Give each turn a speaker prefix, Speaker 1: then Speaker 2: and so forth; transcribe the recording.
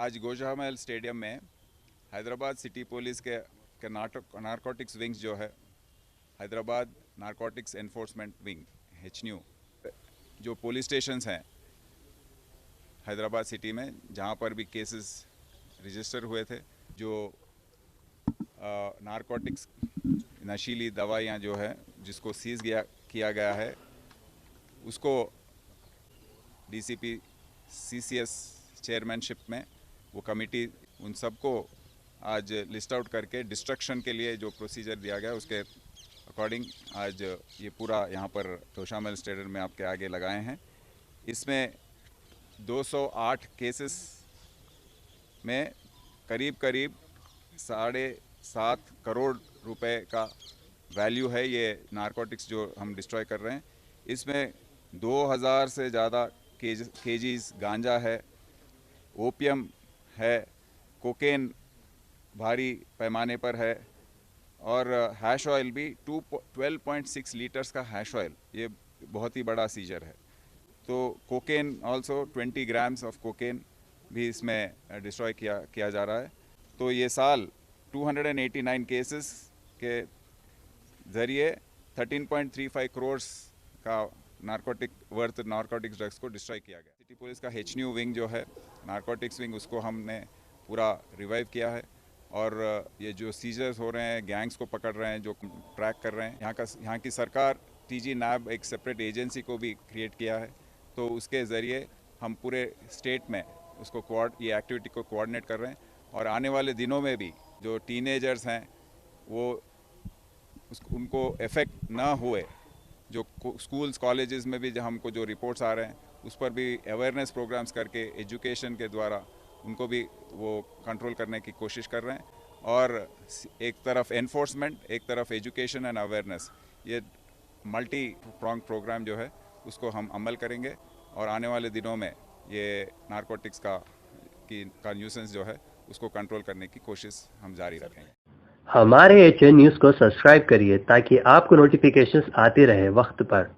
Speaker 1: आज गोजरा महल स्टेडियम में Hyderabad city police के नारकोटिक्स विंग्स जो है, Hyderabad narcotics enforcement wing HNU, जो पुलिस स्टेशंस हैं हैदराबाद सिटी में जहां पर भी केसेस रजिस्टर हुए थे, जो नारकोटिक्स नशीली दवाइयां जो है जिसको सीज किया गया है, उसको DCP CCS चेयरमैनशिप में वो कमेटी उन सबको आज लिस्ट आउट करके डिस्ट्रक्शन के लिए जो प्रोसीजर दिया गया उसके अकॉर्डिंग आज ये पूरा यहाँ पर गोजरा महल स्टेडियम में आपके आगे लगाए हैं। इसमें 208 केसेस में करीब 7.5 करोड़ रुपए का वैल्यू है ये नारकोटिक्स जो हम डिस्ट्रॉय कर रहे हैं। इसमें 2000 से ज़्यादा केजीज गांजा है, ओपियम है, कोकेन भारी पैमाने पर है और हैश ऑयल भी 12.6 लीटर्स का हैश ऑयल, ये बहुत ही बड़ा सीजर है। तो cocaine also 20 grams of cocaine भी इसमें डिस्ट्रॉय किया जा रहा है। तो ये साल 289 केसेस के ज़रिए 13.35 करोड़ का नारकोटिक्स ड्रग्स को डिस्ट्रॉय किया गया। सिटी पुलिस का HNU विंग जो है नारकोटिक्स विंग, उसको हमने पूरा रिवाइव किया है और ये जो सीजर्स हो रहे हैं, गैंग्स को पकड़ रहे हैं, जो ट्रैक कर रहे हैं, यहाँ की सरकार TG NAB एक सेपरेट एजेंसी को भी क्रिएट किया है। तो उसके ज़रिए हम पूरे स्टेट में उसको ये एक्टिविटी को कोऑर्डिनेट कर रहे हैं और आने वाले दिनों में भी जो टीनेजर्स हैं वो उनको इफ़ेक्ट ना हुए, जो स्कूल्स कॉलेजेस में भी जो हमको जो रिपोर्ट्स आ रहे हैं उस पर भी अवेयरनेस प्रोग्राम्स करके एजुकेशन के द्वारा उनको भी वो कंट्रोल करने की कोशिश कर रहे हैं। और एक तरफ एनफोर्समेंट, एक तरफ एजुकेशन एंड अवेयरनेस, ये मल्टी प्रॉन्ग प्रोग्राम जो है उसको हम अमल करेंगे और आने वाले दिनों में ये नारकोटिक्स का न्यूसेंस जो है उसको कंट्रोल करने की कोशिश हम जारी रखेंगे।
Speaker 2: हमारे HN न्यूज़ को सब्सक्राइब करिए ताकि आपको नोटिफिकेशंस आती रहे वक्त पर।